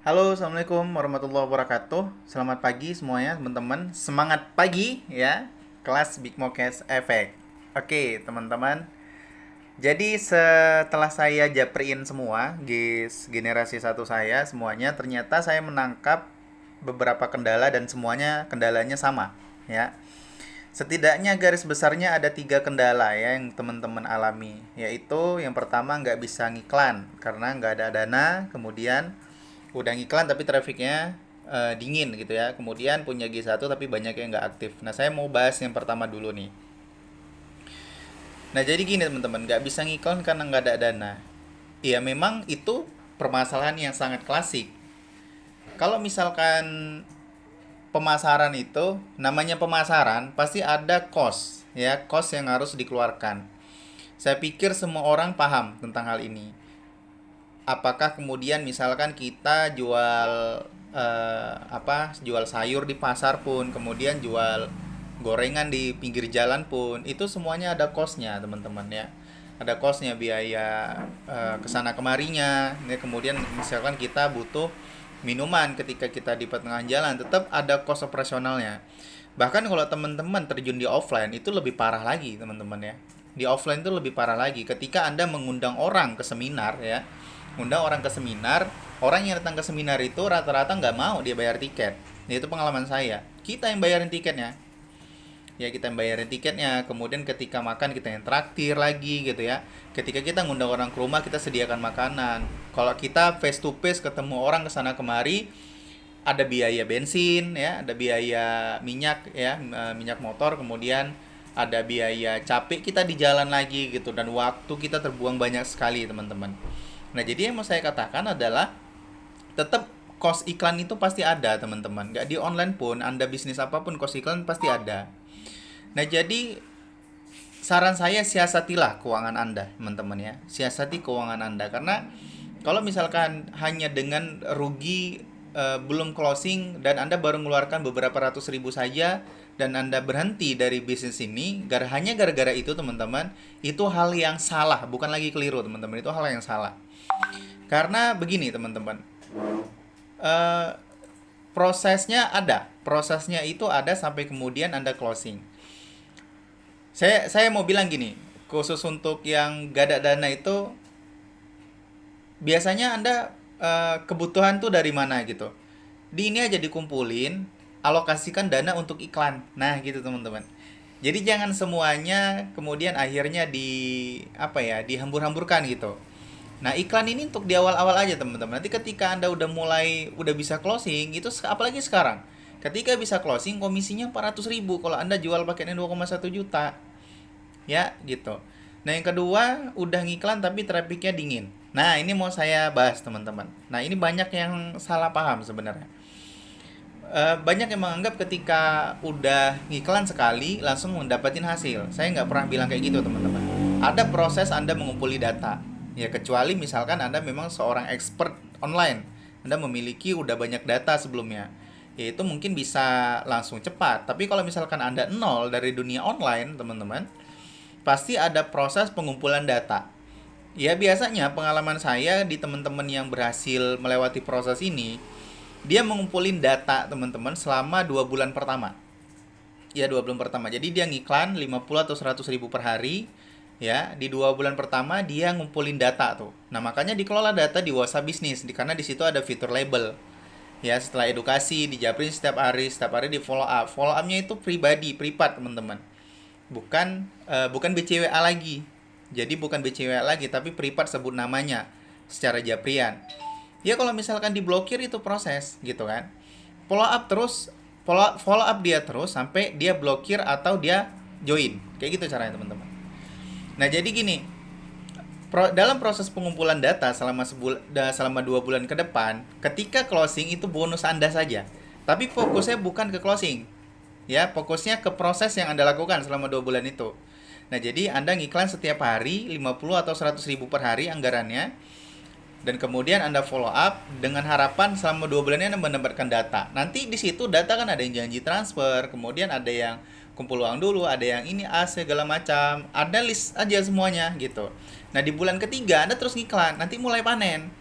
Halo, assalamualaikum warahmatullahi wabarakatuh. Selamat pagi semuanya, teman-teman. Semangat pagi ya, kelas Big Mokes Effect. Oke, teman-teman. Jadi setelah saya japriin semua, guys, generasi satu saya semuanya, ternyata saya menangkap beberapa kendala dan semuanya kendalanya sama, ya. Setidaknya garis besarnya ada tiga kendala ya yang teman-teman alami, yaitu yang pertama nggak bisa ngiklan karena nggak ada dana, kemudian udah ngiklan tapi trafiknya dingin gitu ya, kemudian punya G1 tapi banyak yang nggak aktif. Nah, saya mau bahas yang pertama dulu nih. Nah, jadi gini teman-teman, nggak bisa ngiklan karena nggak ada dana. Iya, memang itu permasalahan yang sangat klasik. Kalau misalkan pemasaran itu, namanya pemasaran pasti ada cost ya, cost yang harus dikeluarkan. Saya pikir semua orang paham tentang hal ini. Apakah kemudian misalkan kita jual jual sayur di pasar pun, kemudian jual gorengan di pinggir jalan pun, itu semuanya ada costnya teman-teman ya. Ada costnya, biaya kesana kemarinya ya. Kemudian misalkan kita butuh minuman ketika kita di pertengahan jalan, tetap ada cost operasionalnya. Bahkan kalau teman-teman terjun di offline itu lebih parah lagi teman-teman ya. Di offline itu lebih parah lagi ketika Anda mengundang orang ke seminar ya. Undang orang ke seminar, orang yang datang ke seminar itu rata-rata nggak mau dia bayar tiket. Itu pengalaman saya. Kita yang bayarin tiketnya. Ya, kita yang bayarin tiketnya, kemudian ketika makan kita yang traktir lagi gitu ya. Ketika kita ngundang orang ke rumah, kita sediakan makanan. Kalau kita face to face ketemu orang ke sana kemari, ada biaya bensin ya, ada biaya minyak ya, minyak motor, kemudian ada biaya capek kita di jalan lagi gitu, dan waktu kita terbuang banyak sekali teman-teman. Nah, jadi yang mau saya katakan adalah tetap cost iklan itu pasti ada teman-teman. Nggak di online pun, Anda bisnis apapun cost iklan pasti ada. Nah, jadi saran saya siasatilah keuangan Anda teman-teman ya. Siasati keuangan Anda, karena kalau misalkan hanya dengan rugi belum closing dan Anda baru mengeluarkan beberapa ratus ribu saja dan Anda berhenti dari bisnis ini hanya gara-gara itu teman-teman, itu hal yang salah, bukan lagi keliru teman-teman, itu hal yang salah. Karena begini teman-teman, eh, prosesnya itu ada sampai kemudian Anda closing. Saya mau bilang gini, khusus untuk yang gak ada dana itu, biasanya Anda kebutuhan tuh dari mana gitu. Di ini aja dikumpulin, alokasikan dana untuk iklan. Nah, gitu teman-teman. Jadi jangan semuanya kemudian akhirnya dihambur-hamburkan gitu. Nah, iklan ini untuk di awal-awal aja teman-teman. Nanti ketika Anda udah bisa closing, itu apalagi sekarang. Ketika bisa closing, komisinya 400 ribu kalau Anda jual paketnya 2,1 juta. Ya, gitu. Nah, yang kedua, udah ngiklan tapi trafficnya dingin. Nah, ini mau saya bahas teman-teman. Nah, ini banyak yang salah paham sebenarnya. Banyak yang menganggap ketika udah ngiklan sekali langsung mendapatkan hasil. Saya nggak pernah bilang kayak gitu teman-teman. Ada proses Anda mengumpuli data. Ya, kecuali misalkan Anda memang seorang expert online. Anda memiliki udah banyak data sebelumnya. Ya, itu mungkin bisa langsung cepat. Tapi kalau misalkan Anda nol dari dunia online, teman-teman, pasti ada proses pengumpulan data. Ya, biasanya pengalaman saya di teman-teman yang berhasil melewati proses ini, dia mengumpulin data teman-teman selama 2 bulan pertama. Ya, 2 bulan pertama. Jadi dia ngiklan 50 atau 100 ribu per hari. Ya, di 2 bulan pertama dia ngumpulin data tuh. Nah, makanya dikelola data di WhatsApp bisnis, karena di situ ada fitur label. Ya, setelah edukasi dijaprin setiap hari di follow up. Follow upnya itu pribadi, privat teman-teman. Bukan BCWA lagi. Jadi bukan BCWA lagi, tapi privat sebut namanya secara japrian. Ya, kalau misalkan diblokir itu proses gitu kan. Follow up terus, follow up dia terus sampai dia blokir atau dia join. Kayak gitu caranya teman-teman. Nah, jadi gini, dalam proses pengumpulan data selama 2 bulan ke depan, ketika closing itu bonus Anda saja. Tapi fokusnya bukan ke closing. Ya, fokusnya ke proses yang Anda lakukan selama 2 bulan itu. Nah, jadi Anda ngiklan setiap hari 50 atau 100 ribu per hari anggarannya, dan kemudian Anda follow up dengan harapan selama 2 bulan ini Anda mendapatkan data. Nanti di situ data kan ada yang janji transfer, kemudian ada yang kumpul uang dulu, ada yang ini segala macam. Ada list aja semuanya gitu. Nah, di bulan ketiga Anda terus ngiklan, nanti mulai panen.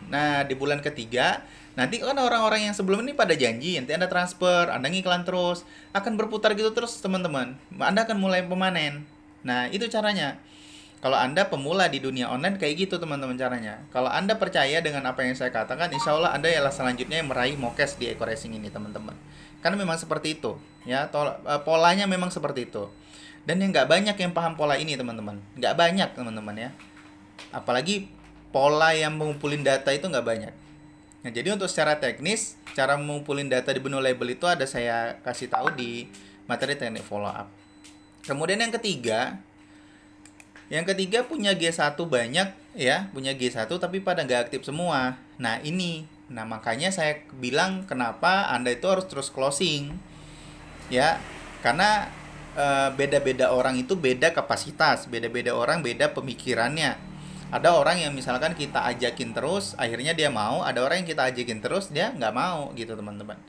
Nah, di bulan ketiga, nanti kan orang-orang yang sebelum ini pada janji, nanti Anda transfer, Anda ngiklan terus, akan berputar gitu terus teman-teman. Anda akan mulai pemanen. Nah, itu caranya. Kalau Anda pemula di dunia online kayak gitu teman-teman caranya. Kalau Anda percaya dengan apa yang saya katakan, insya Allah Anda ialah selanjutnya yang meraih mokes di eco racing ini teman-teman. Karena memang seperti itu, ya. Polanya memang seperti itu. Dan yang nggak banyak yang paham pola ini teman-teman. Nggak banyak teman-teman ya. Apalagi pola yang mengumpulin data itu nggak banyak. Nah, jadi untuk secara teknis, cara mengumpulin data di benua label itu ada saya kasih tahu di materi teknik follow up. Kemudian yang ketiga punya G1 banyak ya, punya G1 tapi pada nggak aktif semua. Nah makanya saya bilang kenapa Anda itu harus terus closing ya, karena beda-beda orang itu beda kapasitas, beda-beda orang beda pemikirannya. Ada orang yang misalkan kita ajakin terus, akhirnya dia mau. Ada orang yang kita ajakin terus, dia nggak mau gitu teman-teman.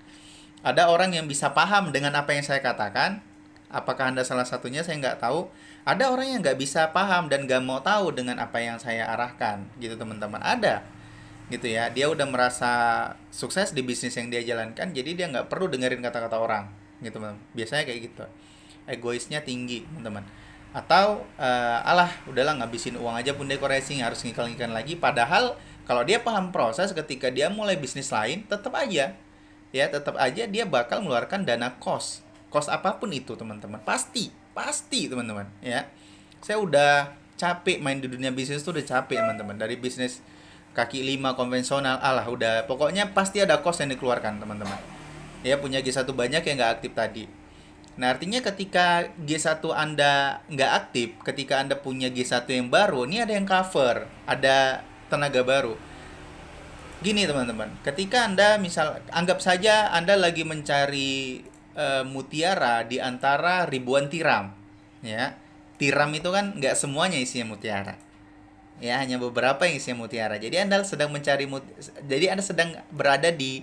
Ada orang yang bisa paham dengan apa yang saya katakan. Apakah Anda salah satunya, saya nggak tahu. Ada orang yang nggak bisa paham dan nggak mau tahu dengan apa yang saya arahkan gitu teman-teman. Ada gitu ya, dia udah merasa sukses di bisnis yang dia jalankan, jadi dia nggak perlu dengerin kata-kata orang gitu teman. Biasanya kayak gitu, egoisnya tinggi teman-teman. Atau alah udahlah ngabisin uang aja pun dekorasi, harus ngiklan-ngiklan lagi. Padahal kalau dia paham proses, ketika dia mulai bisnis lain tetap aja dia bakal mengeluarkan dana cost apapun itu teman-teman, pasti teman-teman ya. Saya udah capek main di dunia bisnis tuh, udah capek teman-teman. Dari bisnis kaki lima konvensional, alah udah pokoknya pasti ada cost yang dikeluarkan teman-teman ya. Punya G1 banyak yang nggak aktif tadi. Nah artinya ketika G1 Anda nggak aktif, ketika Anda punya G1 yang baru, ini ada yang cover, ada tenaga baru. Gini teman-teman, ketika Anda misal, anggap saja Anda lagi mencari mutiara di antara ribuan tiram ya. Tiram itu kan nggak semuanya isinya mutiara ya, hanya beberapa yang isinya mutiara. Jadi Anda sedang jadi Anda sedang berada di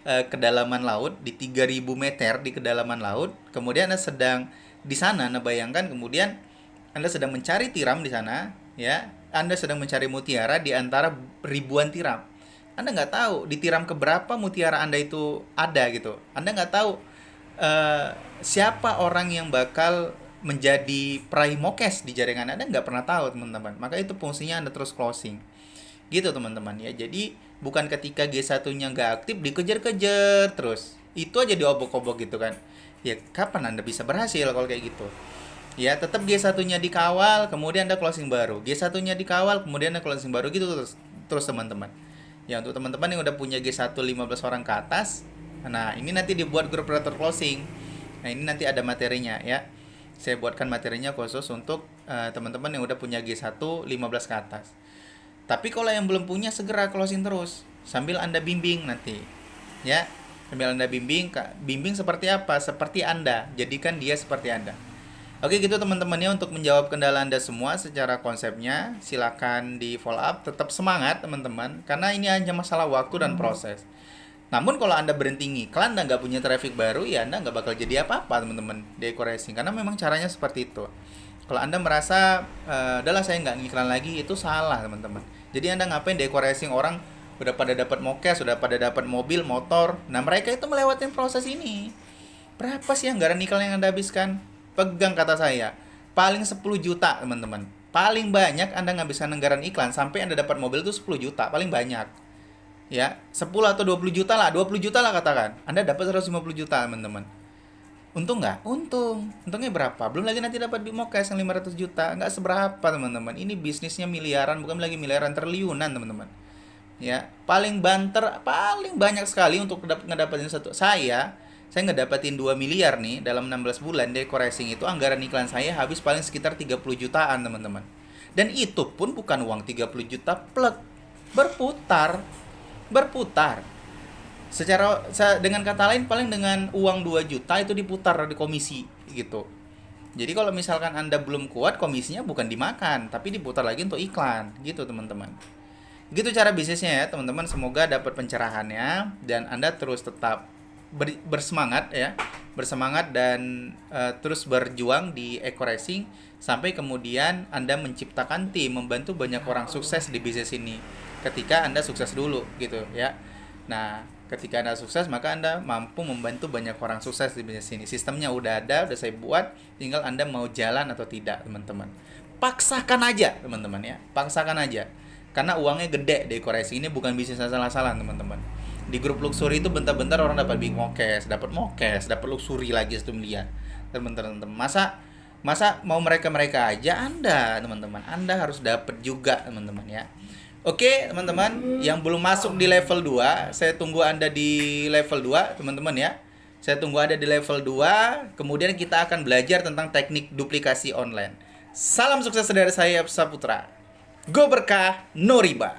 kedalaman laut, di 3000 meter di kedalaman laut. Kemudian Anda sedang di sana, Anda bayangkan, kemudian Anda sedang mencari tiram di sana ya. Anda sedang mencari mutiara di antara ribuan tiram. Anda nggak tahu di tiram keberapa mutiara Anda itu ada gitu. Anda nggak tahu siapa orang yang bakal menjadi peraih mokes di jaringan Anda, nggak pernah tahu teman-teman. Maka itu fungsinya Anda terus closing gitu teman-teman ya. Jadi bukan ketika G1-nya nggak aktif dikejar-kejar terus, itu aja diobok-obok gitu kan ya. Kapan Anda bisa berhasil kalau kayak gitu ya? Tetap G1-nya dikawal, kemudian Anda closing baru. G1-nya dikawal, kemudian Anda closing baru gitu terus teman-teman ya. Untuk teman-teman yang udah punya G1 15 orang ke atas, nah ini nanti dibuat grup operator closing. Nah ini nanti ada materinya ya, saya buatkan materinya khusus untuk teman-teman yang udah punya G1 15 ke atas. Tapi kalau yang belum punya, segera closing terus sambil Anda bimbing nanti ya. Sambil Anda bimbing seperti apa? Seperti Anda, jadikan dia seperti Anda. Oke gitu teman-teman ya, untuk menjawab kendala Anda semua secara konsepnya, silakan di follow up. Tetap semangat teman-teman, karena ini hanya masalah waktu dan proses. Namun kalau Anda berhenti ngiklan dan nggak punya traffic baru, ya Anda nggak bakal jadi apa-apa teman-teman di eco racing, karena memang caranya seperti itu. Kalau Anda merasa udahlah saya nggak ngiklan lagi, itu salah teman-teman. Jadi Anda ngapain di eco racing? Orang udah pada dapat mokes, udah pada dapat mobil, motor. Nah mereka itu melewati proses ini. Berapa sih anggaran iklan yang Anda habiskan? Pegang kata saya, paling 10 juta teman-teman. Paling banyak Anda ngabiskan anggaran iklan sampai Anda dapat mobil itu 10 juta, paling banyak. Ya, 10 atau 20 juta lah, 20 juta lah katakan. Anda dapat 150 juta teman-teman. Untung nggak? Untung. Untungnya berapa? Belum lagi nanti dapat Bimokes yang 500 juta. Nggak seberapa teman-teman. Ini bisnisnya miliaran, bukan lagi miliaran, triliunan teman-teman. Ya, paling banter, paling banyak sekali untuk ngedapetin satu. Saya ngedapetin 2 miliar nih dalam 16 bulan di eco racing itu. Anggaran iklan saya habis paling sekitar 30 jutaan teman-teman. Dan itu pun bukan uang 30 juta plek. Berputar. Dengan kata lain, paling dengan uang 2 juta itu diputar di komisi gitu. Jadi kalau misalkan Anda belum kuat, komisinya bukan dimakan, tapi diputar lagi untuk iklan gitu teman-teman. Gitu cara bisnisnya ya teman-teman. Semoga dapat pencerahannya dan Anda terus tetap bersemangat ya, dan terus berjuang di eco racing sampai kemudian Anda menciptakan tim, membantu banyak orang sukses di bisnis ini. ketika Anda sukses dulu gitu ya. Nah, ketika Anda sukses, maka Anda mampu membantu banyak orang sukses di bisnis ini. Sistemnya udah ada, udah saya buat, tinggal Anda mau jalan atau tidak, teman-teman. Paksakan aja, teman-teman ya. Paksakan aja. Karena uangnya gede di Koreksi. Ini bukan bisnis asal-asalan, teman-teman. Di grup luxury itu bentar-bentar orang dapat big mokes, dapat luxury lagi 1 miliar. Teman-teman, masa mau mereka aja Anda, teman-teman. Anda harus dapat juga, teman-teman ya. Oke, teman-teman, yang belum masuk di level 2, saya tunggu Anda di level 2, teman-teman ya. Saya tunggu Anda di level 2, kemudian kita akan belajar tentang teknik duplikasi online. Salam sukses dari saya, Saputra. Go berkah, no riba.